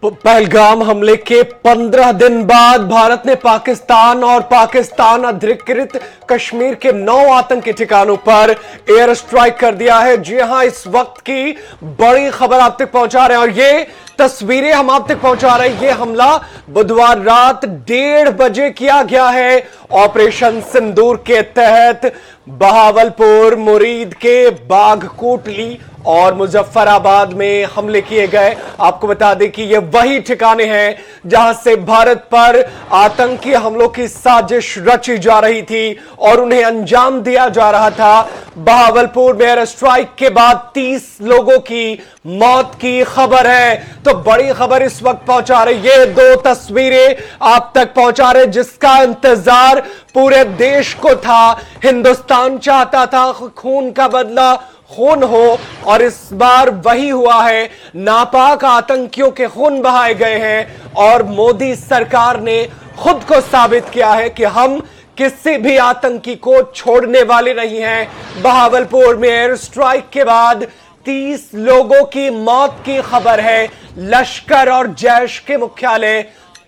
पहलगाम हमले के 15 दिन बाद भारत ने पाकिस्तान और पाकिस्तान अधिकृत कश्मीर के 9 आतंकी ठिकानों पर एयर स्ट्राइक कर दिया है। जी हां, इस वक्त की बड़ी खबर आप तक पहुंचा रहे हैं और ये तस्वीरें हम आप तक पहुंचा रहे हैं। ये हमला बुधवार रात 1:30 बजे किया गया है। ऑपरेशन सिंदूर के तहत बहावलपुर, मुरीद के बाघकोटली और मुजफ्फराबाद में हमले किए गए। आपको बता दें कि ये वही ठिकाने हैं जहां से भारत पर आतंकी हमलों की साजिश रची जा रही थी और उन्हें अंजाम दिया जा रहा था। बहावलपुर में एयर स्ट्राइक के बाद 30 लोगों की मौत की खबर है। तो बड़ी खबर इस वक्त पहुंचा रही, ये 2 तस्वीरें आप तक पहुंचा रहे जिसका इंतजार पूरे देश को था। हिंदुस्तान चाहता था खून का बदला खून हो और इस बार वही हुआ है। नापाक आतंकियों के खून बहाए गए हैं और मोदी सरकार ने खुद को साबित किया है कि हम किसी भी आतंकी को छोड़ने वाले नहीं हैं। बहावलपुर में एयर स्ट्राइक के बाद 30 लोगों की मौत की खबर है। लश्कर और जैश के मुख्यालय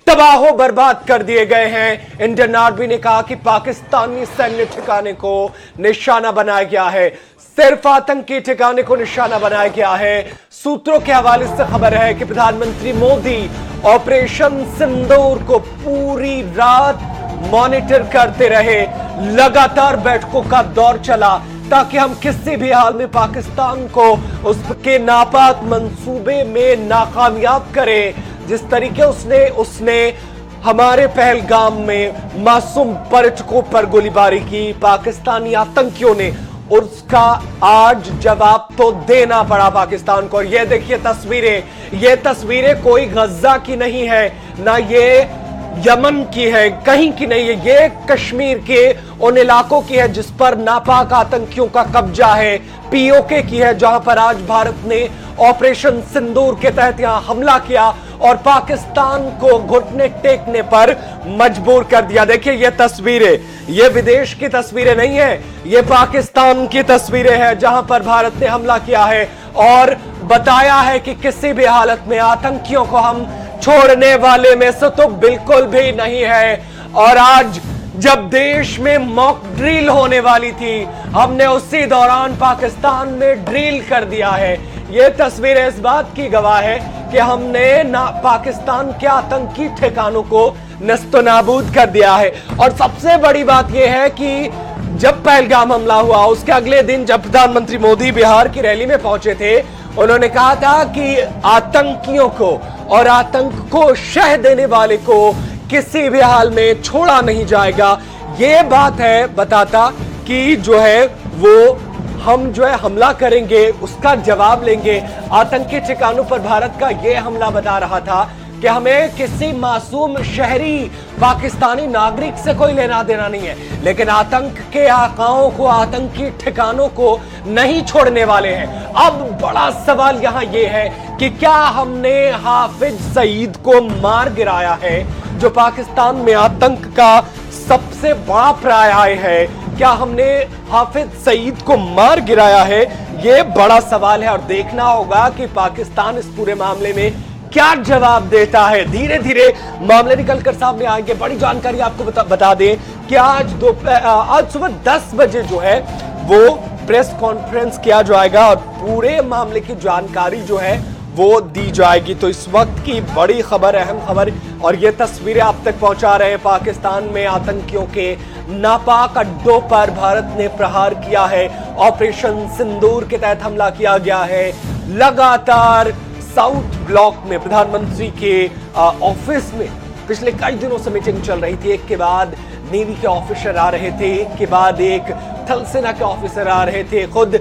तबाह बर्बाद कर दिए गए हैं। इंडियन आर्मी ने कहा कि पाकिस्तानी सैन्य ठिकाने को निशाना बनाया गया है। सिर्फ आतंकी ठिकाने को निशाना बनाया गया है। सूत्रों के हवाले से खबर है कि प्रधानमंत्री मोदी ऑपरेशन सिंदूर को पूरी रात मॉनिटर करते रहे। लगातार बैठकों का दौर चला ताकि हम किसी भी हाल में पाकिस्तान को उसके नापाक मंसूबे में नाकामयाब करें। जिस तरीके उसने हमारे पहलगाम में मासूम पर्यटकों पर गोलीबारी की, पाकिस्तानी आतंकियों ने उसका आज जवाब तो देना पड़ा पाकिस्तान को। और ये देखिए ये तस्वीरें कोई गजा की नहीं है, ना ये यमन की है, कहीं की नहीं है। ये कश्मीर के उन इलाकों की है जिस पर नापाक आतंकियों का कब्जा है। पीओके की है जहां पर आज भारत ने ऑपरेशन सिंदूर के तहत यहां हमला किया और पाकिस्तान को घुटने टेकने पर मजबूर कर दिया। देखिए ये तस्वीरें, ये विदेश की तस्वीरें नहीं है, ये पाकिस्तान की तस्वीरें हैं जहां पर भारत ने हमला किया है और बताया है कि किसी भी हालत में आतंकियों को हम छोड़ने वाले में से तो बिल्कुल भी नहीं है। और आज जब देश में मॉक ड्रिल होने वाली थी, हमने उसी दौरान पाकिस्तान में ड्रिल कर दिया है। ये तस्वीरें इस बात की गवाह है कि हमने पाकिस्तान के आतंकी ठिकानों को नस्तनाबूद कर दिया है। और सबसे बड़ी बात यह है कि जब पहलगाम हमला हुआ उसके अगले दिन जब प्रधानमंत्री मोदी बिहार की रैली में पहुंचे थे, उन्होंने कहा था कि आतंकियों को और आतंक को शह देने वाले को किसी भी हाल में छोड़ा नहीं जाएगा। ये बात है बताता कि जो है वो हम जो है हमला करेंगे, उसका जवाब लेंगे। आतंकी ठिकानों पर भारत का यह हमला बता रहा था कि हमें किसी मासूम शहरी पाकिस्तानी नागरिक से कोई लेना देना नहीं है, लेकिन आतंक के आकाओं को, आतंकी ठिकानों को नहीं छोड़ने वाले हैं। अब बड़ा सवाल यहां यह है कि क्या हमने हाफिज सईद को मार गिराया है, जो पाकिस्तान में आतंक का सबसे बड़ा पर्याय है? क्या हमने हाफिज सईद को मार गिराया है? यह बड़ा सवाल है और देखना होगा कि पाकिस्तान इस पूरे मामले में क्या जवाब देता है। धीरे धीरे मामले निकलकर सामने आएंगे। बड़ी जानकारी आपको बता दें कि आज सुबह 10 बजे जो है वो प्रेस कॉन्फ्रेंस किया जाएगा और पूरे मामले की जानकारी जो है वो दी जाएगी। तो इस वक्त की बड़ी खबर, अहम खबर, और ये तस्वीरें आप तक पहुंचा रहे हैं। पाकिस्तान में आतंकियों के नापाक अड्डों पर भारत ने प्रहार किया है। ऑपरेशन सिंदूर के तहत हमला किया गया है। लगातार साउथ ब्लॉक में प्रधानमंत्री के ऑफिस में पिछले कई दिनों से मीटिंग चल रही थी। एक के बाद नेवी के ऑफिसर आ रहे थे, एक के बाद एक थल सेना के ऑफिसर आ रहे थे। खुद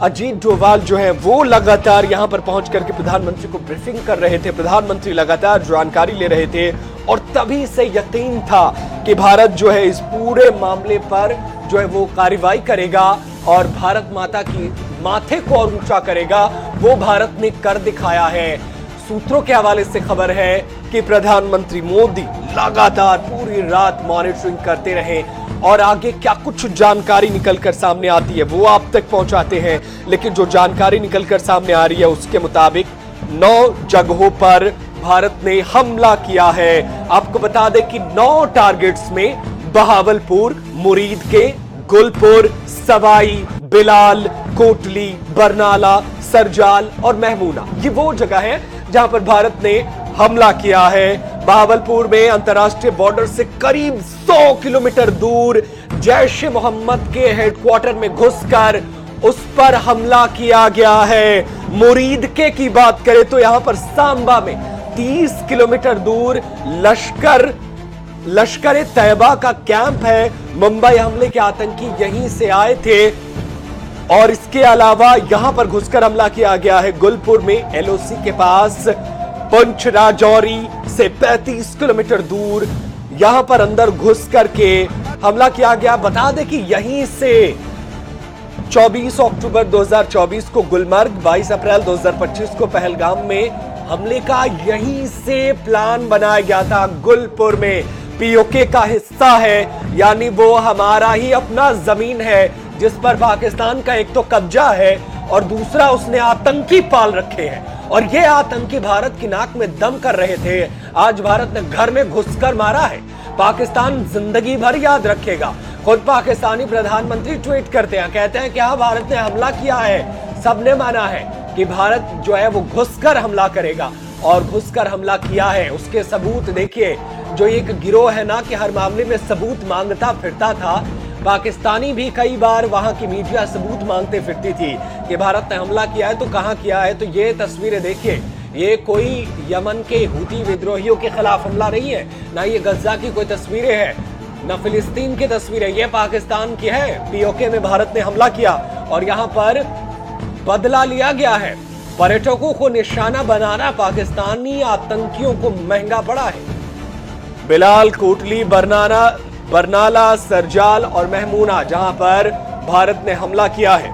अजीत डोभाल जो है वो लगातार यहां पर पहुंच करके प्रधानमंत्री को ब्रीफिंग कर रहे थे। प्रधानमंत्री लगातार जानकारी ले रहे थे और तभी से यकीन था कि भारत जो है इस पूरे मामले पर जो है वो कार्रवाई करेगा और भारत माता की माथे को और ऊंचा करेगा। वो भारत ने कर दिखाया है। सूत्रों के हवाले से खबर है कि प्रधानमंत्री मोदी लगातार पूरी रात मॉनिटरिंग करते रहे और आगे क्या कुछ जानकारी निकलकर सामने आती है वो आप तक पहुंचाते हैं। लेकिन जो जानकारी निकलकर सामने आ रही है उसके मुताबिक 9 जगहों पर भारत ने हमला किया है। आपको बता दें कि 9 टारगेट्स में बहावलपुर, मुरीद के, गुलपुर, सवाई, बिलाल, कोटली, बरनाला, सरजाल और महमूना, ये वो जगह है जहां पर भारत ने हमला किया है। बहावलपुर में अंतर्राष्ट्रीय बॉर्डर से करीब 100 किलोमीटर दूर जैश ए मोहम्मद के हेडक्वार्टर में घुसकर उस पर हमला किया गया है। मुरीद के की बात करें तो यहां पर सांबा में 30 किलोमीटर दूर लश्कर तैयबा का कैंप है। मुंबई हमले के आतंकी यहीं से आए थे और इसके अलावा यहां पर घुसकर हमला किया गया है गुलपुर में एलओसी के पास। पुंछ राजौरी से 35 किलोमीटर दूर यहां पर अंदर घुस करके हमला किया गया। बता दें कि यहीं से 24 अक्टूबर 2024 को गुलमर्ग, 22 अप्रैल 2025 को पहलगाम में हमले का यहीं से प्लान बनाया गया था। गुलपुर में पीओके का हिस्सा है, यानी वो हमारा ही अपना जमीन है जिस पर पाकिस्तान का एक तो कब्जा है और दूसरा उसने आतंकी पाल रखे हैं और ये आतंकी भारत की नाक में दम कर रहे थे। आज भारत ने घर में घुसकर मारा है। पाकिस्तान जिंदगी भर याद रखेगा। खुद पाकिस्तानी प्रधानमंत्री ट्वीट करते हैं, कहते हैं कि हाँ, भारत ने हमला किया है। सबने माना है कि भारत जो है वो घुसकर हमला करेगा और घुसकर हमला किया है। उसके सबूत देखिए, जो एक गिरोह है ना कि हर मामले में सबूत मांगता फिरता था, पाकिस्तानी भी कई बार वहां की मीडिया सबूत मांगते फिरती थी कि भारत ने हमला किया है तो कहां किया है। तो ये तस्वीरें देखिए, ये कोई यमन के हूती विद्रोहियों के खिलाफ हमला नहीं है, ना ये गजा की कोई तस्वीरें हैं, ना फिलिस्तीन की तस्वीरें, ये पाकिस्तान की है। पीओके में भारत ने हमला किया और यहां पर बदला लिया गया है। पर्यटकों को निशाना बनाना पाकिस्तानी आतंकियों को महंगा पड़ा है। बिलाल, कोटली, बरनाला, सरजाल और महमूना जहां पर भारत ने हमला किया है।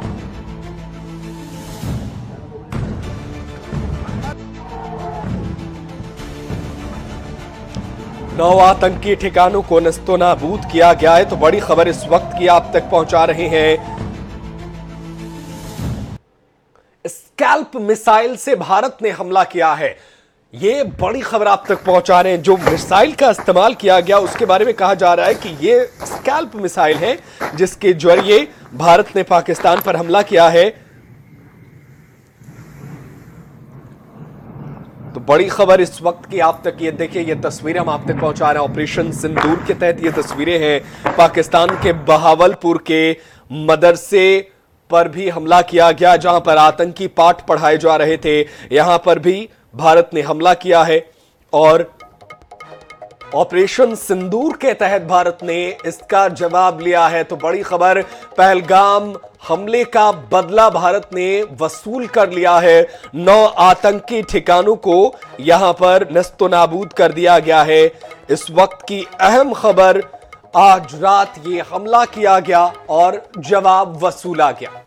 नौ आतंकी ठिकानों को नस्तोनाबूद किया गया है। तो बड़ी खबर इस वक्त की आप तक पहुंचा रहे हैं। स्कैल्प मिसाइल से भारत ने हमला किया है, ये बड़ी खबर आप तक पहुंचा रहे हैं। जो मिसाइल का इस्तेमाल किया गया उसके बारे में कहा जा रहा है कि ये स्कैल्प मिसाइल है जिसके जरिए भारत ने पाकिस्तान पर हमला किया है। तो बड़ी खबर इस वक्त की आप तक, ये देखिए, ये तस्वीरें हम आप तक पहुंचा रहे हैं। ऑपरेशन सिंदूर के तहत ये तस्वीरें हैं। पाकिस्तान के बहावलपुर के मदरसे पर भी हमला किया गया जहां पर आतंकी पाठ पढ़ाए जा रहे थे। यहां पर भी भारत ने हमला किया है और ऑपरेशन सिंदूर के तहत भारत ने इसका जवाब लिया है। तो बड़ी खबर, पहलगाम हमले का बदला भारत ने वसूल कर लिया है। 9 आतंकी ठिकानों को यहां पर नस्तोनाबूद कर दिया गया है। इस वक्त की अहम खबर, आज रात ये हमला किया गया और जवाब वसूला गया।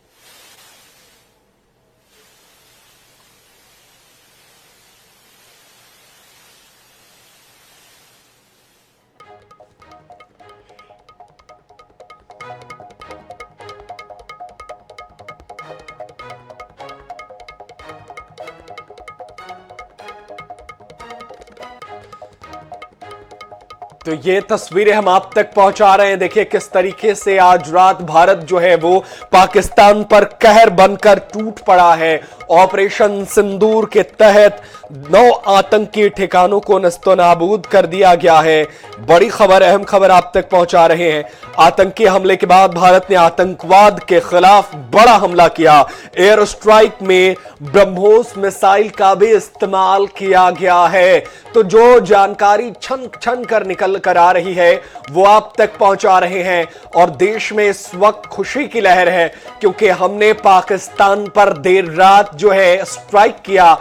तो ये तस्वीरें हम आप तक पहुंचा रहे हैं। देखिए किस तरीके से आज रात भारत जो है वो पाकिस्तान पर कहर बनकर टूट पड़ा है। ऑपरेशन सिंदूर के तहत 9 आतंकी ठिकानों को नस्तोनाबूद कर दिया गया है। बड़ी खबर, अहम खबर आप तक पहुंचा रहे हैं। आतंकी हमले के बाद भारत ने आतंकवाद के खिलाफ बड़ा हमला किया। एयर स्ट्राइक में ब्रह्मोस मिसाइल का भी इस्तेमाल किया गया है। तो जो जानकारी छन छन कर निकल कर आ रही है वो आप तक पहुंचा रहे हैं और देश में इस वक्त खुशी की लहर है क्योंकि हमने पाकिस्तान पर देर रात जो है स्ट्राइक किया।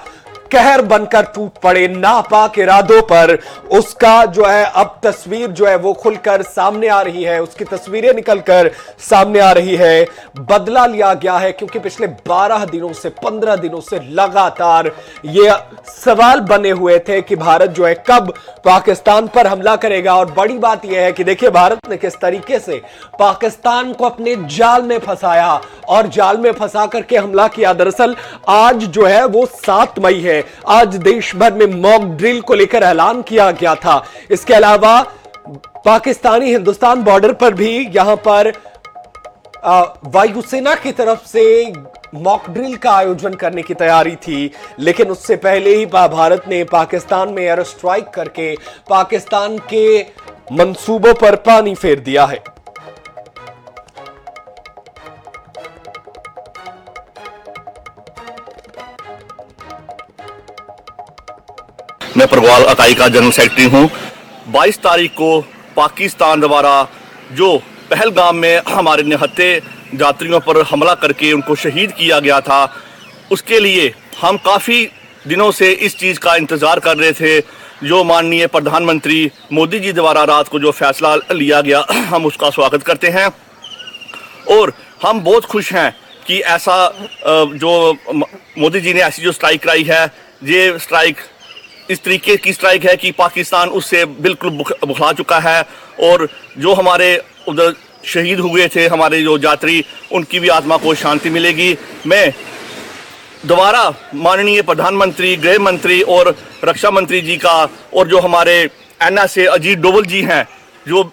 कहर बनकर टूट पड़े नापाक इरादों पर, उसका जो है अब तस्वीर जो है वो खुलकर सामने आ रही है, उसकी तस्वीरें निकलकर सामने आ रही है। बदला लिया गया है क्योंकि पिछले 12 दिनों से 15 दिनों से लगातार ये सवाल बने हुए थे कि भारत जो है कब पाकिस्तान पर हमला करेगा। और बड़ी बात यह है कि देखिए भारत ने किस तरीके से पाकिस्तान को अपने जाल में फंसाया और जाल में फंसा करके हमला किया। दरअसल आज जो है वो 7 मई है आज देश भर में मॉक ड्रिल को लेकर ऐलान किया गया था। इसके अलावा पाकिस्तानी हिंदुस्तान बॉर्डर पर भी यहां पर वायुसेना की तरफ से मॉक ड्रिल का आयोजन करने की तैयारी थी, लेकिन उससे पहले ही भारत ने पाकिस्तान में एयर स्ट्राइक करके पाकिस्तान के मंसूबों पर पानी फेर दिया है। मैं परवाल अकाई का जनरल सेक्रेटरी हूं। 22 तारीख को पाकिस्तान द्वारा जो पहलगाम में हमारे निहत्थे यात्रियों पर हमला करके उनको शहीद किया गया था, उसके लिए हम काफ़ी दिनों से इस चीज़ का इंतज़ार कर रहे थे। जो माननीय प्रधानमंत्री मोदी जी द्वारा रात को जो फैसला लिया गया, हम उसका स्वागत करते हैं और हम बहुत खुश हैं कि ऐसा जो मोदी जी ने ऐसी जो स्ट्राइक कराई है, ये स्ट्राइक इस तरीके की स्ट्राइक है कि पाकिस्तान उससे बिल्कुल बुखला चुका है और जो हमारे उधर शहीद हुए थे हमारे जो यात्री, उनकी भी आत्मा को शांति मिलेगी। मैं दोबारा माननीय प्रधानमंत्री, गृह मंत्री और रक्षा मंत्री जी का और जो हमारे NSA अजीत डोवल जी हैं, जो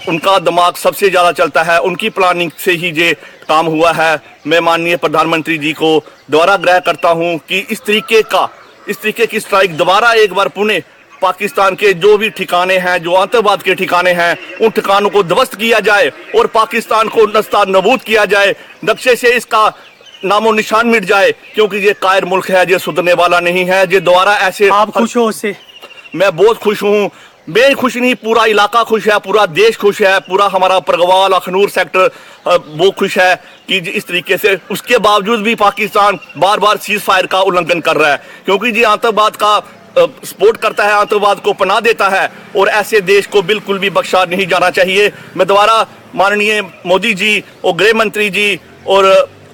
उनका दिमाग सबसे ज़्यादा चलता है, उनकी प्लानिंग से ही ये काम हुआ है। मैं माननीय प्रधानमंत्री जी को दोबारा आग्रह करता हूँ कि इस तरीके की स्ट्राइक दोबारा एक बार पुणे पाकिस्तान के जो भी ठिकाने हैं, जो आतंकवाद के ठिकाने हैं, उन ठिकानों को ध्वस्त किया जाए और पाकिस्तान को नस्तानाबूद किया जाए, नक्शे से इसका नामो निशान मिट जाए, क्योंकि ये कायर मुल्क है, ये सुधरने वाला नहीं है। ये दोबारा ऐसे आप खुश हो उससे? मैं बहुत खुश हूँ। मैं खुश नहीं, पूरा इलाका खुश है, पूरा देश खुश है, पूरा हमारा परगवाल अखनूर सेक्टर वो खुश है कि इस तरीके से उसके बावजूद भी पाकिस्तान बार बार सीज फायर का उल्लंघन कर रहा है, क्योंकि ये आतंकवाद का सपोर्ट करता है, आतंकवाद को पनाह देता है और ऐसे देश को बिल्कुल भी बख्शा नहीं जाना चाहिए। मैं दोबारा माननीय मोदी जी और गृह मंत्री जी और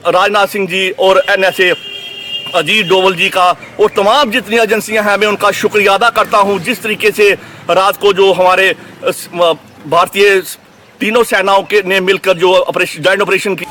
राजनाथ सिंह जी और NSA अजीत डोवल जी का और तमाम जितनी एजेंसियां हैं, मैं उनका शुक्रिया अदा करता हूं। जिस तरीके से रात को जो हमारे भारतीय तीनों सेनाओं के ने मिलकर जो जॉइंट ऑपरेशन की।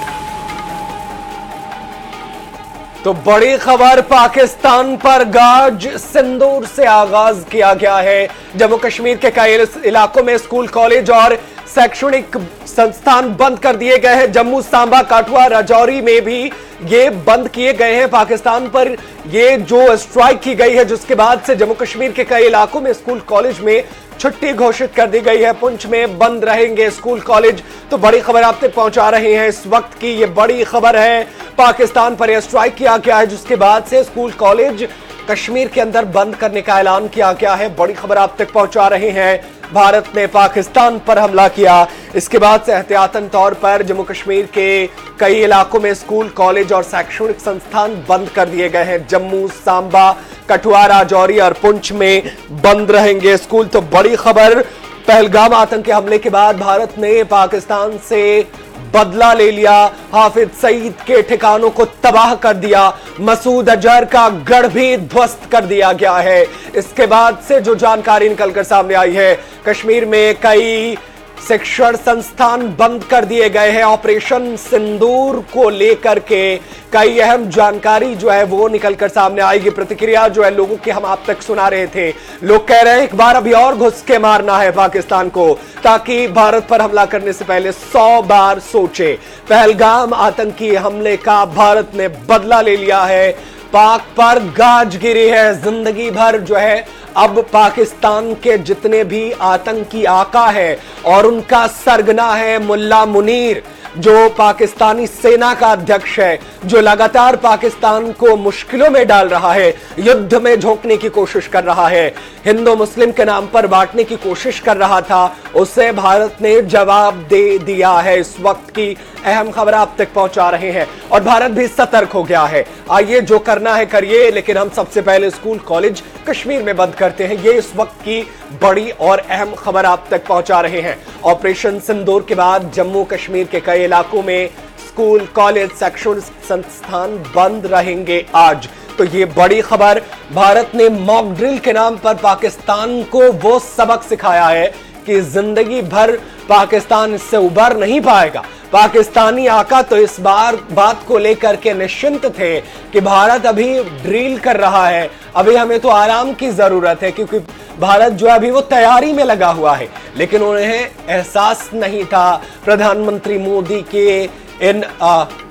तो बड़ी खबर पाकिस्तान पर गाज सिंदूर से आगाज किया गया है। जम्मू कश्मीर के कई इलाकों में स्कूल, कॉलेज और शैक्षणिक संस्थान बंद कर दिए गए हैं। जम्मू, सांबा, काठुआ, राजौरी में भी ये बंद किए गए हैं। पाकिस्तान पर ये जो स्ट्राइक की गई है, जिसके बाद से जम्मू कश्मीर के कई इलाकों में स्कूल, कॉलेज में छुट्टी घोषित कर दी गई है। पुंछ में बंद रहेंगे स्कूल, कॉलेज। तो बड़ी खबर आप तक पहुंचा रहे हैं इस वक्त की। ये बड़ी खबर है, पाकिस्तान पर यह स्ट्राइक किया गया है, जिसके बाद से स्कूल, कॉलेज कश्मीर के अंदर बंद करने का ऐलान किया गया है। बड़ी खबर आप तक पहुंचा रहे हैं। भारत ने पाकिस्तान पर हमला किया, इसके बाद से एहतियातन तौर पर जम्मू कश्मीर के कई इलाकों में स्कूल, कॉलेज और शैक्षणिक संस्थान बंद कर दिए गए हैं। जम्मू, सांबा, कठुआ, राजौरी और पुंछ में बंद रहेंगे स्कूल। तो बड़ी खबर, पहलगाम आतंकी हमले के बाद भारत ने पाकिस्तान से बदला ले लिया। हाफिज सईद के ठिकानों को तबाह कर दिया। मसूद अजहर का गढ़ भी ध्वस्त कर दिया गया है। इसके बाद से जो जानकारी निकलकर सामने आई है, कश्मीर में कई शिक्षण संस्थान बंद कर दिए गए हैं। ऑपरेशन सिंदूर को लेकर के कई अहम जानकारी जो है वो निकलकर सामने आएगी। प्रतिक्रिया जो है लोगों की हम आप तक सुना रहे थे। लोग कह रहे हैं एक बार अभी और घुस के मारना है पाकिस्तान को, ताकि भारत पर हमला करने से पहले 100 बार सोचे। पहलगाम आतंकी हमले का भारत ने बदला ले लिया है। पाक पर गाज गिरी है। जिंदगी भर जो है अब पाकिस्तान के जितने भी आतंकी आका है और उनका सरगना है मुल्ला मुनीर, जो पाकिस्तानी सेना का अध्यक्ष है, जो लगातार पाकिस्तान को मुश्किलों में डाल रहा है, युद्ध में झोंकने की कोशिश कर रहा है, हिंदू मुस्लिम के नाम पर बांटने की कोशिश कर रहा था, उसे भारत ने जवाब दे दिया है। इस वक्त की अहम खबर आप तक पहुंचा रहे हैं और भारत भी सतर्क हो गया है। आइए जो करना है करिए, लेकिन हम सबसे पहले स्कूल, कॉलेज कश्मीर में बंद करते हैं। ये इस वक्त की बड़ी और अहम खबर आप तक पहुंचा रहे हैं। ऑपरेशन सिंदूर के बाद जम्मू कश्मीर के कई इलाकों में स्कूल, कॉलेज, शैक्षणिक संस्थान बंद रहेंगे आज। तो ये बड़ी खबर, भारत ने मॉक ड्रिल के नाम पर पाकिस्तान को वो सबक सिखाया है कि जिंदगी भर पाकिस्तान इससे उबर नहीं पाएगा। पाकिस्तानी आका तो इस बार बात को लेकर के निश्चिंत थे कि भारत अभी ड्रिल कर रहा है, अभी हमें तो आराम की जरूरत है, क्योंकि भारत जो है अभी वो तैयारी में लगा हुआ है। लेकिन उन्हें एहसास नहीं था प्रधानमंत्री मोदी के इन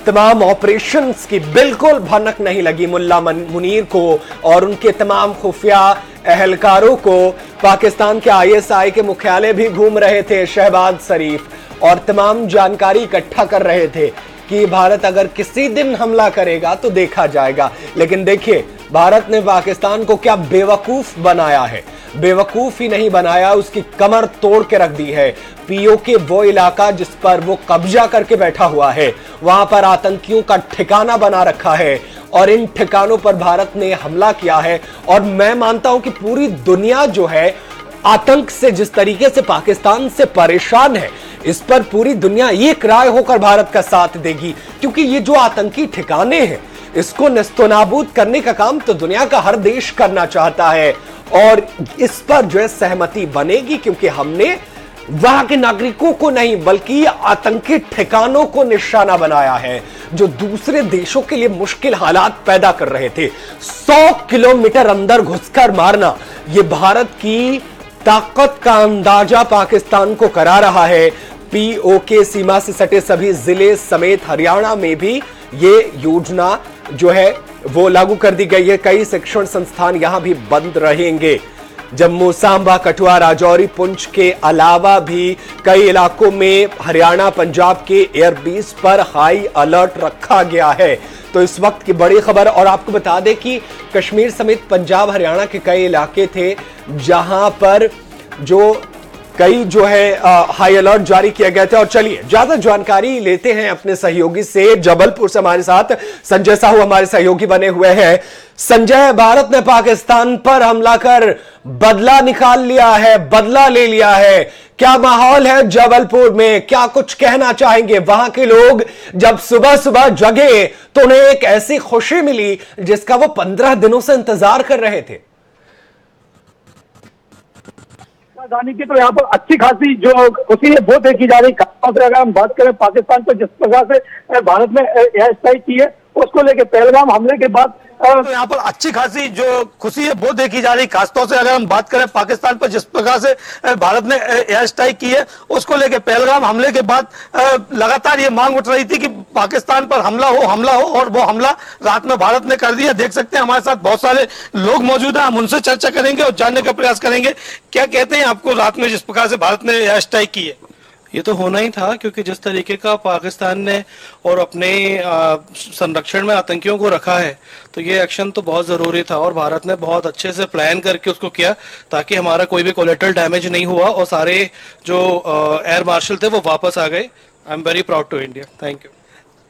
तमाम ऑपरेशंस की बिल्कुल भनक नहीं लगी मुल्ला मुनीर को और उनके तमाम खुफिया एहलकारों को। पाकिस्तान के आईएसआई के मुख्यालय भी घूम रहे थे शहबाज शरीफ और तमाम जानकारी इकट्ठा कर रहे थे कि भारत अगर किसी दिन हमला करेगा तो देखा जाएगा। लेकिन देखिए भारत ने पाकिस्तान को क्या बेवकूफ बनाया है, बेवकूफ ही नहीं बनाया, उसकी कमर तोड़ के रख दी है। पीओके वो इलाका जिस पर वो कब्जा करके बैठा हुआ है, वहां पर आतंकियों का ठिकाना बना रखा है और इन ठिकानों पर भारत ने हमला किया है। और मैं मानता हूं कि पूरी दुनिया जो है आतंक से जिस तरीके से पाकिस्तान से परेशान है, इस पर पूरी दुनिया एक राय होकर भारत का साथ देगी, क्योंकि ये जो आतंकी ठिकाने हैं इसको नस्तोनाबूद करने का काम तो दुनिया का हर देश करना चाहता है और इस पर जो है सहमति बनेगी, क्योंकि हमने वहां के नागरिकों को नहीं बल्कि आतंकी ठिकानों को निशाना बनाया है जो दूसरे देशों के लिए मुश्किल हालात पैदा कर रहे थे। 100 किलोमीटर अंदर घुसकर मारना ये भारत की ताकत का अंदाजा पाकिस्तान को करा रहा है। पीओके सीमा से सटे सभी जिले समेत हरियाणा में भी ये योजना जो है वो लागू कर दी गई है। कई शिक्षण संस्थान यहां भी बंद रहेंगे। जम्मू, सांबा, कठुआ, राजौरी, पुंछ के अलावा भी कई इलाकों में हरियाणा, पंजाब के एयरबेस पर हाई अलर्ट रखा गया है। तो इस वक्त की बड़ी खबर, और आपको बता दें कि कश्मीर समेत पंजाब, हरियाणा के कई इलाके थे जहां पर जो कई जो है हाई अलर्ट जारी किया गया था। और चलिए ज्यादा जानकारी लेते हैं अपने सहयोगी से। जबलपुर से हमारे साथ संजय साहू हमारे सहयोगी बने हुए हैं। संजय, भारत ने पाकिस्तान पर हमला कर बदला निकाल लिया है, बदला ले लिया है, क्या माहौल है जबलपुर में, क्या कुछ कहना चाहेंगे? वहां के लोग जब सुबह सुबह जगे तो उन्हें एक ऐसी खुशी मिली जिसका वो 15 दिनों से इंतजार कर रहे थे। राजधानी की तो यहाँ पर अच्छी खासी जो खुशी है वो देखी जा रही। खासतौर से अगर हम बात करें पाकिस्तान पर जिस प्रकार से भारत ने एयर स्ट्राइक की है उसको लेकर पहलगाम हमले के बाद तो यहाँ पर अच्छी खासी जो खुशी है वो देखी जा रही। खासतौर से अगर हम बात करें पाकिस्तान पर जिस प्रकार से भारत ने एयर स्ट्राइक की है उसको लेकर पहलगाम हमले के बाद लगातार ये मांग उठ रही थी कि पाकिस्तान पर हमला हो और वो हमला रात में भारत ने कर दिया। देख सकते हैं हमारे साथ बहुत सारे लोग मौजूद हैं, हम उनसे चर्चा करेंगे और जानने का प्रयास करेंगे क्या कहते हैं आपको रात में जिस प्रकार से भारत ने एयर स्ट्राइक की है। ये तो होना ही था, क्योंकि जिस तरीके का पाकिस्तान ने और अपने संरक्षण में आतंकियों को रखा है तो ये एक्शन तो बहुत ज़रूरी था और भारत ने बहुत अच्छे से प्लान करके उसको किया ताकि हमारा कोई भी कोलेटरल डैमेज नहीं हुआ और सारे जो एयर मार्शल थे वो वापस आ गए। I am very proud to India. Thank you.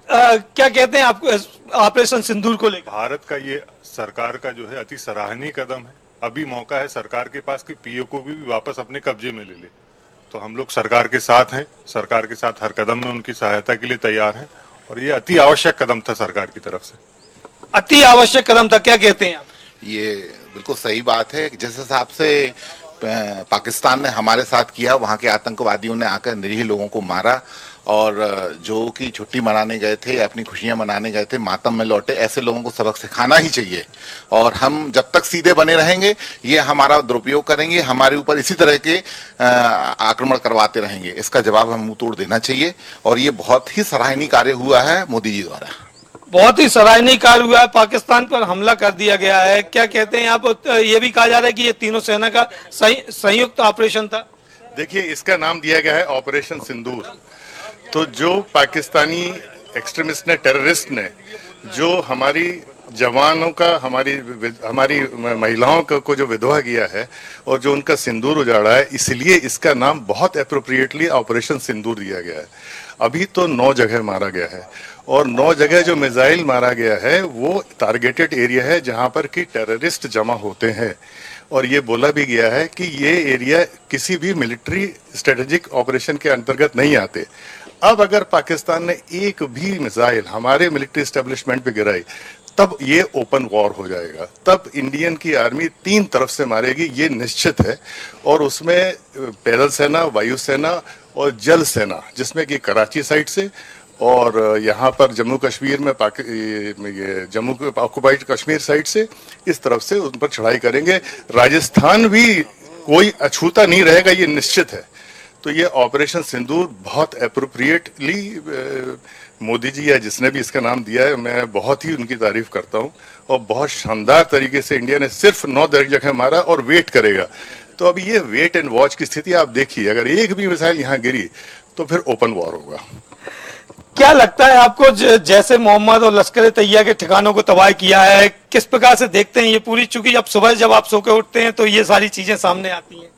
क्या कहते हैं आपको ऑपरेशन सिंदूर को लेकर? भारत का ये सरकार का जो है अति सराहनीय कदम है। अभी मौका है सरकार के पास कि पीओ को भी वापस अपने कब्जे में ले ले। तो हम लोग सरकार के साथ हैं, सरकार के साथ हर कदम में उनकी सहायता के लिए तैयार हैं और ये अति आवश्यक कदम था सरकार की तरफ से। अति आवश्यक कदम था, क्या कहते हैं आप? ये बिल्कुल सही बात है। जिस हिसाब से पाकिस्तान ने हमारे साथ किया, वहाँ के आतंकवादियों ने आकर निरीह लोगों को मारा और जो कि छुट्टी मनाने गए थे, अपनी खुशियां मनाने गए थे, मातम में लौटे, ऐसे लोगों को सबक सिखाना ही चाहिए। और हम जब तक सीधे बने रहेंगे ये हमारा दुरुपयोग करेंगे, हमारे ऊपर इसी तरह के आक्रमण करवाते रहेंगे। इसका जवाब हम मुंह तोड़ देना चाहिए और ये बहुत ही सराहनीय कार्य हुआ है मोदी जी द्वारा। बहुत ही सराहनीय कार्य हुआ है, पाकिस्तान पर हमला कर दिया गया है। क्या कहते हैं आप? ये भी कहा जा रहा है कि ये तीनों सेना का संयुक्त ऑपरेशन था। देखिए इसका नाम दिया गया है ऑपरेशन सिंदूर। तो जो पाकिस्तानी एक्सट्रीमिस्ट ने, टेररिस्ट ने जो हमारी जवानों का, हमारी महिलाओं को जो विधवा किया है और जो उनका सिंदूर उजाड़ा है, इसलिए इसका नाम बहुत अप्रोप्रिएटली ऑपरेशन सिंदूर दिया गया है। अभी तो 9 जगह मारा गया है और 9 जगह जो मिसाइल मारा गया है वो टारगेटेड एरिया है जहां पर कि टेररिस्ट जमा होते हैं। और ये बोला भी गया है कि ये एरिया किसी भी मिलिट्री स्ट्रेटेजिक ऑपरेशन के अंतर्गत नहीं आते। अब अगर पाकिस्तान ने एक भी मिसाइल हमारे मिलिट्री एस्टेब्लिशमेंट पे गिराई तब ये ओपन वॉर हो जाएगा। तब इंडियन की आर्मी 3 तरफ से मारेगी, ये निश्चित है। और उसमें पैदल सेना, वायुसेना और जल सेना, जिसमें कि कराची साइड से और यहाँ पर जम्मू कश्मीर में ये जम्मू के ऑक्युपाइड कश्मीर साइड से इस तरफ से उन पर चढ़ाई करेंगे। राजस्थान भी कोई अछूता नहीं रहेगा, ये निश्चित है। तो ये ऑपरेशन सिंदूर बहुत अप्रोप्रिएटली मोदी जी या जिसने भी इसका नाम दिया है, मैं बहुत ही उनकी तारीफ करता हूँ। और बहुत शानदार तरीके से इंडिया ने सिर्फ 9 जगह मारा और वेट करेगा। तो अभी ये वेट एंड वॉच की स्थिति आप देखिए, अगर एक भी मिसाइल यहाँ गिरी तो फिर ओपन वॉर होगा। क्या लगता है आपको जैसे मोहम्मद और लश्कर तैयबा के ठिकानों को तबाह किया है, किस प्रकार से देखते हैं ये पूरी, चूंकि अब सुबह जब आप सो के उठते हैं तो ये सारी चीजें सामने आती हैं।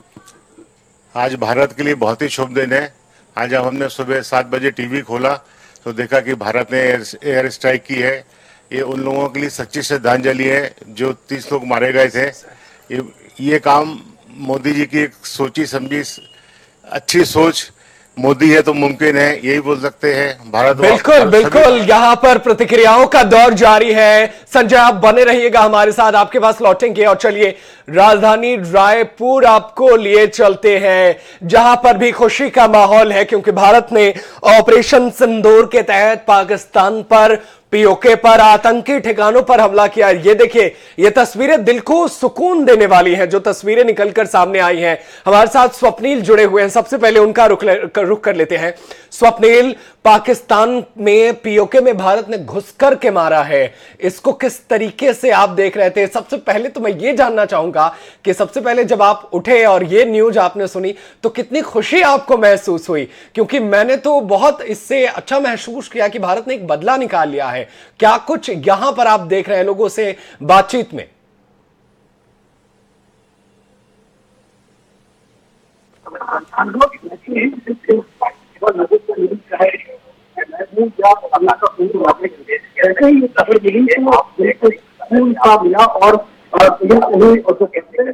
आज भारत के लिए बहुत ही शुभ दिन है। आज जब हमने सुबह 7 बजे टीवी खोला तो देखा कि भारत ने एयर स्ट्राइक की है। ये उन लोगों के लिए सच्ची श्रद्धांजलि है जो 30 लोग मारे गए थे। ये काम मोदी जी की एक सोची समझी अच्छी सोच, मोदी है तो मुमकिन है, यही बोल सकते हैं। भारत बिल्कुल बिल्कुल, यहाँ पर प्रतिक्रियाओं का दौर जारी है। संजय, आप बने रहिएगा हमारे साथ, आपके पास लौटेंगे। और चलिए राजधानी रायपुर आपको लिए चलते हैं, जहां पर भी खुशी का माहौल है, क्योंकि भारत ने ऑपरेशन सिंदूर के तहत पाकिस्तान पर, पीओके पर, आतंकी ठिकानों पर हमला किया। ये देखिए, ये तस्वीरें दिल को सुकून देने वाली हैं, जो तस्वीरें निकलकर सामने आई हैं। हमारे साथ स्वप्निल जुड़े हुए हैं, सबसे पहले उनका रुख कर लेते हैं। स्वप्निल, पाकिस्तान में पीओके में भारत ने घुस कर के मारा है, इसको किस तरीके से आप देख रहे थे? सबसे पहले तो मैं ये जानना चाहूंगा कि सबसे पहले जब आप उठे और ये न्यूज आपने सुनी तो कितनी खुशी आपको महसूस हुई? क्योंकि मैंने तो बहुत इससे अच्छा महसूस किया कि भारत ने एक बदला निकाल लिया है। क्या कुछ यहां पर आप देख रहे हैं लोगों से बातचीत में? और जो कहते हैं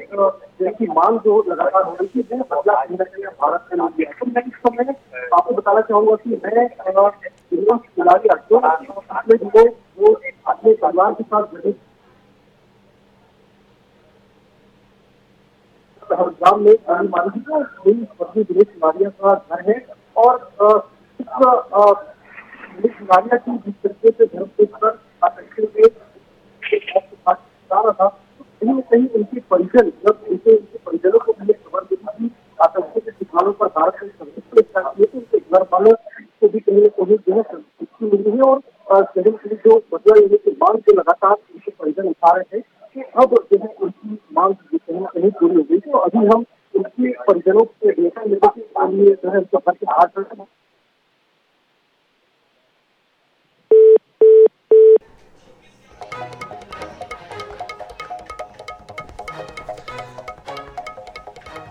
कि मांग जो लगातार हो रही थी, बदला भारत ने नहीं दिया। तो मैं इस समय आपको बताना चाहूंगा कि मैं वो अपने परिवार के साथ गांव में दिनेश तिवारिया का घर है। और दिनेश तिवारिया की जिस तरीके से घर पर था, कहीं न कहीं उनके परिजन, जब उनके परिजनों को मैंने खबर दी थी आतंकी के ठिकानों पर भारत ने उनके घर वालों को भी कहीं न कहीं जो है संतुष्टि मिली है। और कहीं न कहीं जो बदला लेने की मांग जो लगातार उनके परिजन उठा रहे थे, कि अब जो है उनकी मांग कहीं न कहीं पूरी हो गई थी। और अभी हम उनके परिजनों से देखा मिले कि जो है उनका घर के बाहर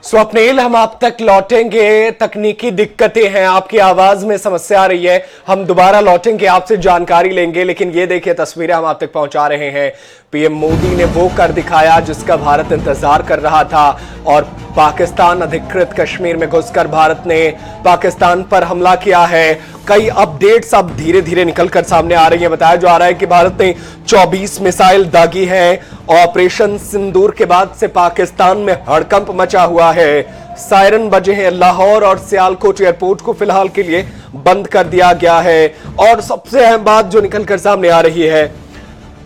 स्वप्निल, हम आप तक लौटेंगे। तकनीकी दिक्कतें हैं, आपकी आवाज में समस्या आ रही है, हम दोबारा लौटेंगे, आपसे जानकारी लेंगे। लेकिन ये देखिए तस्वीरें हम आप तक पहुंचा रहे हैं। पीएम मोदी ने वो कर दिखाया जिसका भारत इंतजार कर रहा था, और पाकिस्तान अधिकृत कश्मीर में घुसकर भारत ने पाकिस्तान पर हमला किया है। कई अपडेट्स अब धीरे धीरे निकलकर सामने आ रही हैं। बताया जा रहा है कि भारत ने 24 मिसाइल दागी हैं। ऑपरेशन सिंदूर के बाद से पाकिस्तान में हड़कंप मचा हुआ है। सायरन बजे हैं। लाहौर और सियालकोट एयरपोर्ट को फिलहाल के लिए बंद कर दिया गया है। और सबसे अहम बात जो निकलकर सामने आ रही है,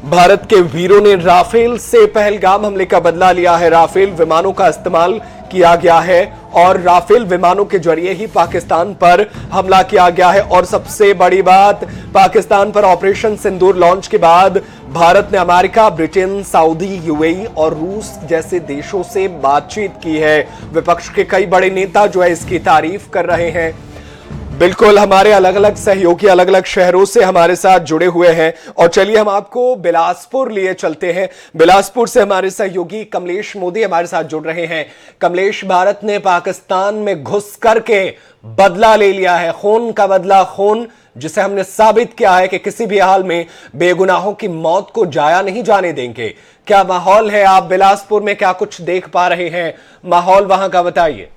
भारत के वीरों ने राफेल से पहलगाम हमले का बदला लिया है। राफेल विमानों का इस्तेमाल किया गया है और राफेल विमानों के जरिए ही पाकिस्तान पर हमला किया गया है। और सबसे बड़ी बात, पाकिस्तान पर ऑपरेशन सिंदूर लॉन्च के बाद भारत ने अमेरिका, ब्रिटेन, सऊदी, यूएई और रूस जैसे देशों से बातचीत की है। विपक्ष के कई बड़े नेता जो है इसकी तारीफ कर रहे हैं। बिल्कुल, हमारे अलग अलग सहयोगी अलग अलग शहरों से हमारे साथ जुड़े हुए हैं। और चलिए हम आपको बिलासपुर लिए चलते हैं। बिलासपुर से हमारे सहयोगी कमलेश मोदी हमारे साथ जुड़ रहे हैं। कमलेश, भारत ने पाकिस्तान में घुस करके बदला ले लिया है, खून का बदला, खून जिसे हमने साबित किया है कि किसी भी हाल में बेगुनाहों की मौत को जाया नहीं जाने देंगे। क्या माहौल है? आप बिलासपुर में क्या कुछ देख पा रहे हैं? माहौल वहां का बताइए।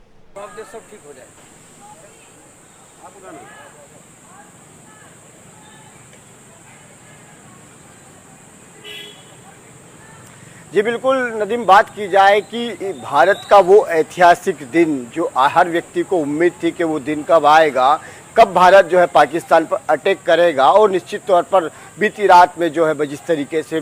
जी बिल्कुल नदीम, बात की जाए कि भारत का वो ऐतिहासिक दिन जो हर व्यक्ति को उम्मीद थी कि वो दिन कब आएगा, कब भारत जो है पाकिस्तान पर अटैक करेगा, और निश्चित तौर पर बीती रात में जो है जिस तरीके से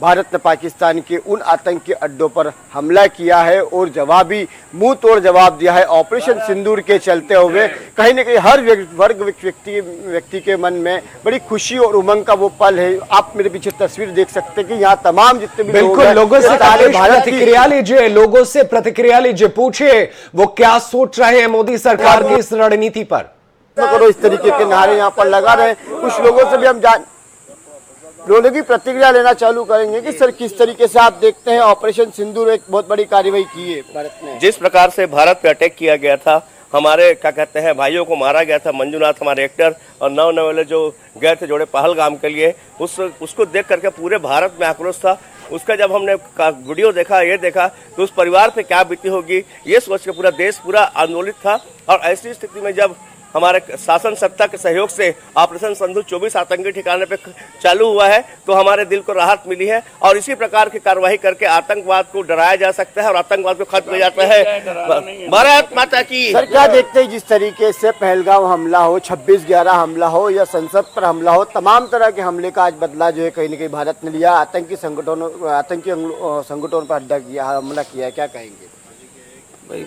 भारत ने पाकिस्तान के उन आतंकी अड्डों पर हमला किया है और जवाबी मुंह तोड़ जवाब दिया है ऑपरेशन सिंदूर के चलते हुए, कहीं ना कहीं हर व्यक्ति के मन में बड़ी खुशी और उमंग का वो पल है। आप मेरे पीछे तस्वीर देख सकते हैं कि यहाँ तमाम जितने भी बिल्कुल लोगों से प्रतिक्रिया लीजिए, लोगों से प्रतिक्रिया लीजिए, पूछिए वो क्या सोच रहे हैं मोदी सरकार की इस रणनीति पर। करो इस तरीके के नारे यहाँ पर लगा रहे हैं। कुछ लोगों से भी हम लोगों की प्रतिक्रिया लेना चालू करेंगे कि सर किस तरीके से आप देखते हैं ऑपरेशन सिंदूर एक बहुत बड़ी कार्रवाई की है भारत ने। जिस प्रकार से भारत पे अटैक किया गया था, हमारे क्या कहते हैं भाइयों को मारा गया था, मंजूनाथ हमारे एक्टर और नवनवेले जो गए थे जोड़े पहलगाम के लिए, उसको देख करके पूरे भारत में आक्रोश था। उसका जब हमने वीडियो देखा, ये देखा तो उस परिवार पे क्या बीती होगी ये सोच के पूरा देश पूरा आंदोलित था। और ऐसी स्थिति में जब हमारे शासन सत्ता के सहयोग से ऑपरेशन सिंदूर 24 आतंकी ठिकाने पे चालू हुआ है तो हमारे दिल को राहत मिली है। और इसी प्रकार की कार्रवाई करके आतंकवाद को डराया जा सकता है और आतंकवाद को खत्म किया जाता है। भारत माता की। सर क्या देखते हैं जिस तरीके से पहलगाम हमला हो, 26/11 हमला हो या संसद पर हमला हो, तमाम तरह के हमले का आज बदला जो है कहीं न कहीं भारत ने लिया, आतंकी संगठनों पर हमला किया है, क्या कहेंगे? भाई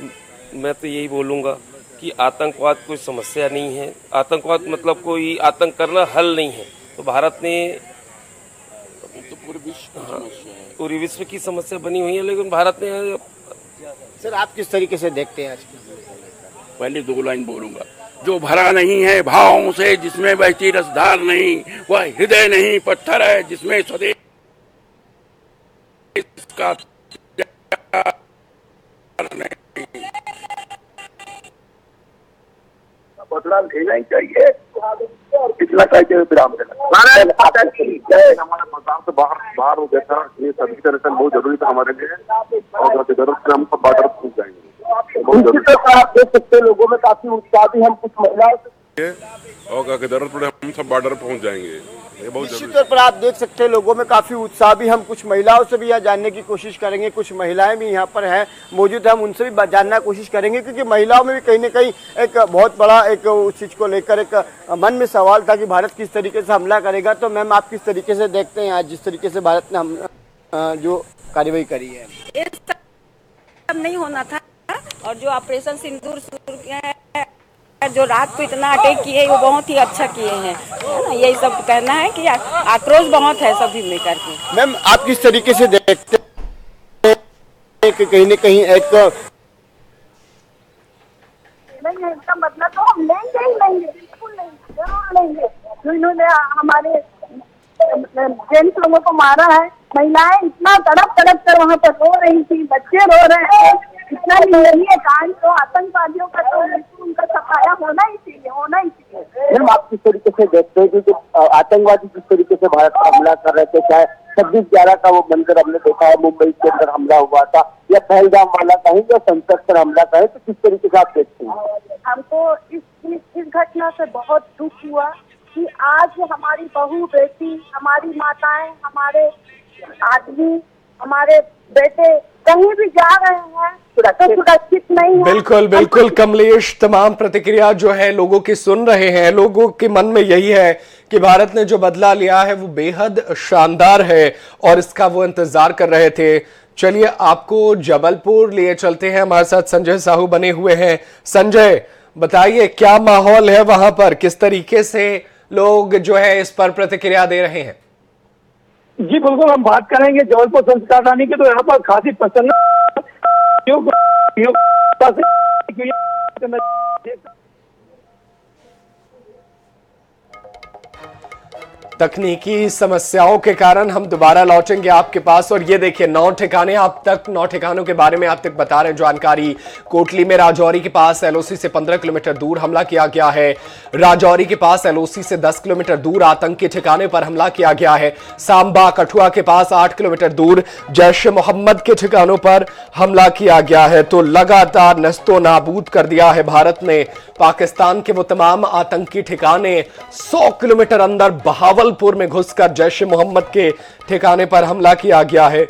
मैं तो यही बोलूँगा कि आतंकवाद कोई समस्या नहीं है, आतंकवाद मतलब कोई आतंक करना हल नहीं है। तो भारत ने तो पूरे विश्व की समस्या बनी हुई है, लेकिन भारत ने। सर आप किस तरीके से देखते हैं आज की? पहले 2 लाइन बोलूंगा। जो भरा नहीं है भावों से, जिसमें बहती रसधार नहीं, वह हृदय नहीं पत्थर है जिसमें स्वदेश का नहीं। बदलाव लेना ही चाहिए, कितना चाहिए विराम देना। हमारे बदलाव से बाहर हो गया था, ये सभी तरह से बहुत जरूरी था हमारे लिए और जरूरत से हम सब बॉर्डर पहुंच जाएंगे। आप देख सकते हैं लोगों में काफी उत्साह भी, हम कुछ महिलाओं और जरूरत पड़े हम सब बॉर्डर पहुंच जाएंगे। निश्चित तौर पर आप देख सकते हैं लोगों में काफी उत्साह भी। हम कुछ महिलाओं से भी यहाँ जानने की कोशिश करेंगे, कुछ महिलाएं भी यहाँ पर हैं मौजूद है, हम उनसे भी जानना कोशिश करेंगे क्योंकि महिलाओं में भी कहीं न कहीं एक बहुत बड़ा एक उस चीज को लेकर एक मन में सवाल था कि भारत किस तरीके से हमला करेगा। तो मैम आप किस तरीके से देखते हैं आज जिस तरीके से भारत ने हम जो कार्रवाई करी है? ये सब नहीं होना था और जो ऑपरेशन सिंदूर शुरू किया है, जो रात को इतना अटैक किए वो बहुत ही अच्छा किए हैं, है ना। यही सब कहना है कि आक्रोश बहुत है सभी में करके। मैम आप किस तरीके से देखते हैं कि कहीं न कहीं एक नहीं, इसका मतलब तो हम लेंगे ही लेंगे, बिल्कुल लेंगे, जरूर लेंगे। जो इन्होंने हमारे जेंट्स लोगों को मारा है, महिलाएं इतना तड़प कर वहाँ पर रो रही थी, बच्चे रो रहे हैं, इतना निंदनीय कांड तो आतंकवादियों का तो उनका सफाया होना ही चाहिए। मैम आप किस तरीके से देखते हैं कि आतंकवादी जिस तरीके से भारत पर हमला कर रहे थे, चाहे 26/11 का वो मंजर हमने देखा है, मुंबई के अंदर हमला हुआ था या पहलगाम वाला कहीं या संसद पर हमला करें, तो किस तरीके से आप देखते हैं? हमको इस घटना से बहुत दुख हुआ कि आज हमारी बहू बेटी, हमारी माताएं, हमारे आदमी, हमारे बेटे कहीं भी जा रहे हैं तो सुरक्षित नहीं है। बिल्कुल बिल्कुल कमलेश, तमाम प्रतिक्रिया जो है लोगों की सुन रहे हैं। लोगों के मन में यही है कि भारत ने जो बदला लिया है वो बेहद शानदार है और इसका वो इंतजार कर रहे थे। चलिए आपको जबलपुर लिए चलते हैं, हमारे साथ संजय साहू बने हुए हैं। संजय बताइए क्या माहौल है वहां पर, किस तरीके से लोग जो है इस पर प्रतिक्रिया दे रहे हैं? जी बिल्कुल, हम बात करेंगे जबलपुर संस्कार रानी की, तो यहाँ पर खासी प्रसन्न तकनीकी समस्याओं के कारण हम दोबारा लौटेंगे आपके पास। और ये देखिए 9 ठिकाने, आप तक 9 ठिकानों के बारे में आप तक बता रहे हैं जानकारी। कोटली में राजौरी के पास एलओसी से 15 किलोमीटर दूर हमला किया गया है। राजौरी के पास एलओसी से 10 किलोमीटर दूर आतंकी ठिकाने पर हमला किया गया है। सांबा कठुआ के पास 8 किलोमीटर दूर जैश ए मोहम्मद के ठिकानों पर हमला किया गया है। तो लगातार नस्तो नाबूद कर दिया है भारत ने पाकिस्तान के वो तमाम आतंकी ठिकाने। 100 किलोमीटर अंदर बहावलपुर में घुसकर जैश ए मोहम्मद के ठिकाने पर हमला किया गया है।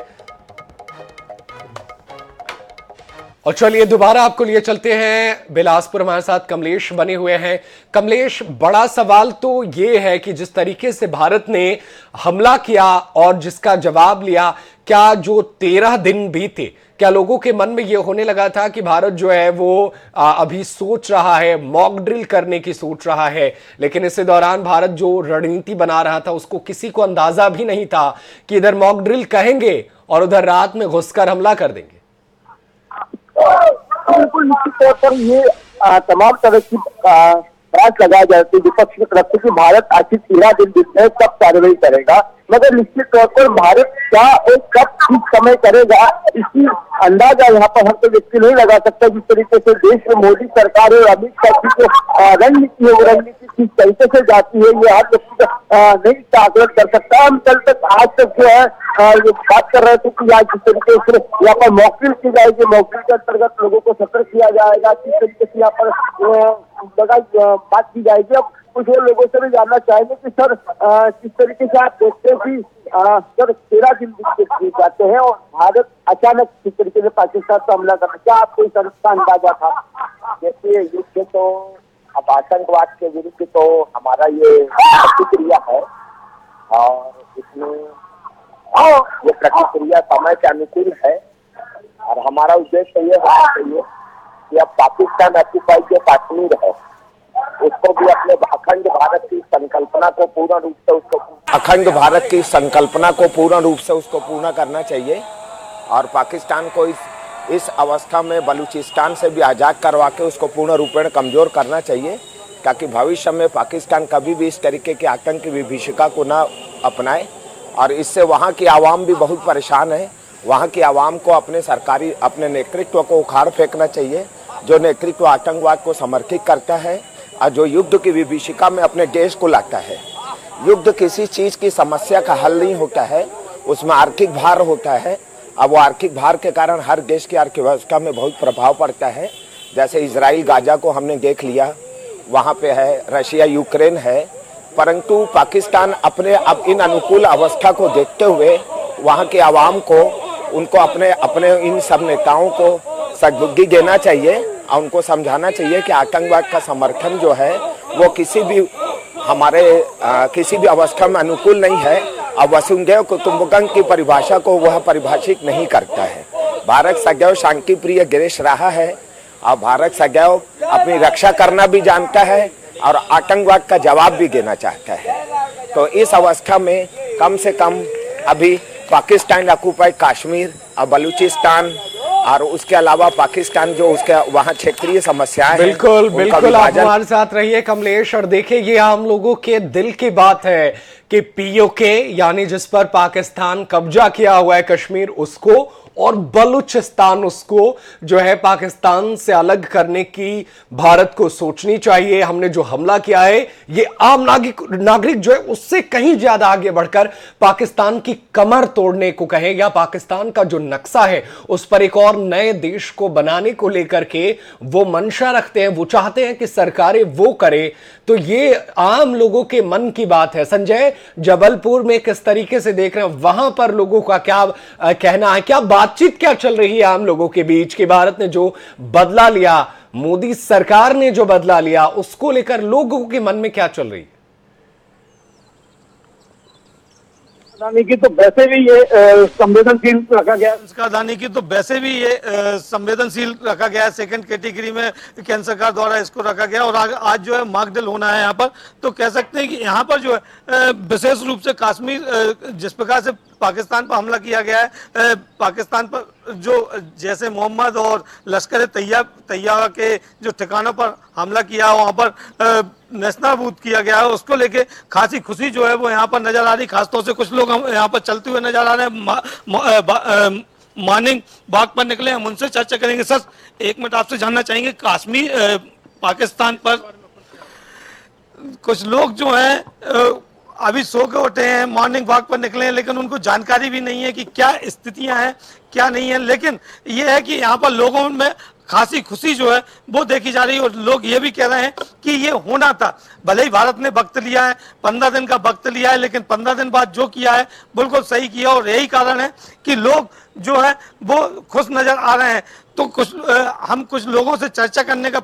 और चलिए दोबारा आपको लिए चलते हैं बिलासपुर। हमारे साथ कमलेश बने हुए हैं। कमलेश, बड़ा सवाल तो ये है कि जिस तरीके से भारत ने हमला किया और जिसका जवाब लिया, क्या जो 13 दिन बीते, क्या लोगों के मन में ये होने लगा था कि भारत जो है वो अभी सोच रहा है, मॉक ड्रिल करने की सोच रहा है, लेकिन इसी दौरान भारत जो रणनीति बना रहा था उसको किसी को अंदाजा भी नहीं था कि इधर मॉक ड्रिल कहेंगे और उधर रात में घुसकर हमला कर देंगे। बिल्कुल निश्चित तौर पर ये तमाम तरह की प्रयास लगाए जाते हैं विपक्ष की तरफ से कि भारत आखिर 13 दिन बीतते हैं कब कार्रवाई करेगा, मगर निश्चित तौर पर भारत क्या और कब ठीक समय करेगा इसकी अंदाजा यहाँ पर हर कोई व्यक्ति नहीं लगा सकता। जिस तरीके से देश में मोदी सरकार और अमित शाह की जो रणनीति है वो रणनीति किस तरीके से जाती है ये हर व्यक्ति नहीं आकलन कर सकता। हम कल तक आज तक जो है ये बात कर रहे थे कि आज जिस तरीके से यहाँ पर मॉकड्रिल की जाएगी, मॉकड्रिल के अंतर्गत लोगों को सतर्क किया जाएगा, किस तरीके से यहाँ पर बात की जाएगी। अब कुछ और लोगों से भी जानना चाहेंगे कि सर किस तरीके से आप देखते हैं कि सर 13 दिन बीत जाते हैं और भारत अचानक किस तरीके से पाकिस्तान पर हमला करना, क्या आपको इस का अंदाजा था? देखिए, युद्ध तो अब आतंकवाद के विरुद्ध तो हमारा ये प्रतिक्रिया है और इसमें ये प्रतिक्रिया समय के अनुकूल है और हमारा उद्देश्य ये होना चाहिए कि अब पाकिस्तान ऑक्युपाइड जो कश्मीर है उसको भी अपने अखंड भारत की संकल्पना को पूर्ण रूप से उसको पूर्ण करना चाहिए और पाकिस्तान को इस अवस्था में बलूचिस्तान से भी आज़ाद करवा के उसको पूर्ण रूपेण कमज़ोर करना चाहिए, ताकि भविष्य में पाकिस्तान कभी भी इस तरीके की आतंकी विभीषिका को ना अपनाए। और इससे वहाँ की आवाम भी बहुत परेशान है। वहाँ की आवाम को अपने नेतृत्व को उखाड़ फेंकना चाहिए, जो नेतृत्व आतंकवाद को समर्थित करता है और जो युद्ध की विभीषिका में अपने देश को लाता है। युद्ध किसी चीज़ की समस्या का हल नहीं होता है, उसमें आर्थिक भार होता है। अब वो आर्थिक भार के कारण हर देश की अर्थव्यवस्था में बहुत प्रभाव पड़ता है। जैसे इजराइल गाजा को हमने देख लिया, वहाँ पे है, रशिया यूक्रेन है, परंतु पाकिस्तान अपने अब इन अनुकूल अवस्था को देखते हुए वहाँ के आवाम को, उनको अपने इन सब नेताओं को सद्बुद्धि देना चाहिए और उनको समझाना चाहिए कि आतंकवाद का समर्थन जो है वो किसी भी अवस्था में अनुकूल नहीं है और वसुंधैव कुटुंबकम की परिभाषा को वह परिभाषित नहीं करता है। भारत सदैव शांति प्रिय देश रहा है और भारत सदैव अपनी रक्षा करना भी जानता है और आतंकवाद का जवाब भी देना चाहता है। तो इस अवस्था में कम से कम अभी पाकिस्तान ऑक्युपाइड कश्मीर और बलूचिस्तान और उसके अलावा पाकिस्तान जो उसके वहाँ क्षेत्रीय समस्याएं बिल्कुल बिल्कुल आप हमारे साथ रहिए कमलेश। और देखिए, ये आम लोगों के दिल की बात है कि पीओके यानी जिस पर पाकिस्तान कब्जा किया हुआ है कश्मीर, उसको और बलूचिस्तान उसको जो है पाकिस्तान से अलग करने की भारत को सोचनी चाहिए। हमने जो हमला किया है ये आम नागरिक जो है उससे कहीं ज्यादा आगे बढ़कर पाकिस्तान की कमर तोड़ने को कहे, या पाकिस्तान का जो नक्शा है उस पर एक और नए देश को बनाने को लेकर के वो मंशा रखते हैं, वो चाहते हैं कि सरकारें वो करे। तो ये आम लोगों के मन की बात है। संजय, जबलपुर में किस तरीके से देख रहे हैं, वहां पर लोगों का क्या कहना है, क्या बातचीत क्या चल रही है आम लोगों के बीच कि भारत ने जो बदला लिया, मोदी सरकार ने जो बदला लिया, उसको लेकर लोगों के मन में क्या चल रही है? अदानी की तो वैसे भी ये संवेदनशील रखा गया, अदानी की तो वैसे भी ये संवेदनशील रखा गया है। सेकंड कैटेगरी में केंद्र सरकार द्वारा इसको रखा गया और आज जो है मॉक ड्रिल होना है यहाँ पर। तो कह सकते हैं कि यहाँ पर जो है विशेष रूप से कश्मीर जिस प्रकार से पाकिस्तान पर हमला किया गया है, पाकिस्तान पर जो जैसे मोहम्मद और लश्कर तैयबा के जो ठिकानों पर हमला किया, वहाँ पर नेस्तनाबूद किया गया है, उसको लेके खासी खुशी जो है वो यहाँ पर नजर आ रही। खासतौर से कुछ लोग हम यहाँ पर चलते हुए नजर आ रहे हैं, मॉर्निंग वॉक पर निकले। हम उनसे चर्चा करेंगे। सर, एक मिनट आपसे जानना चाहेंगे, कश्मीर पाकिस्तान पर कुछ लोग जो हैं अभी सो के उठे हैं, मॉर्निंग वॉक पर निकले हैं, लेकिन उनको जानकारी भी नहीं है कि क्या स्थितियां हैं क्या नहीं है। लेकिन ये है कि यहाँ पर लोगों में खासी खुशी जो है वो देखी जा रही है। और लोग ये भी कह रहे हैं कि ये होना था, भले ही भारत ने वक्त लिया है, 15 दिन का वक्त लिया है, लेकिन 15 दिन बाद जो किया है बिल्कुल सही किया। और यही कारण है कि लोग जो है वो खुश नजर आ रहे हैं। तो हम कुछ लोगों से चर्चा करने का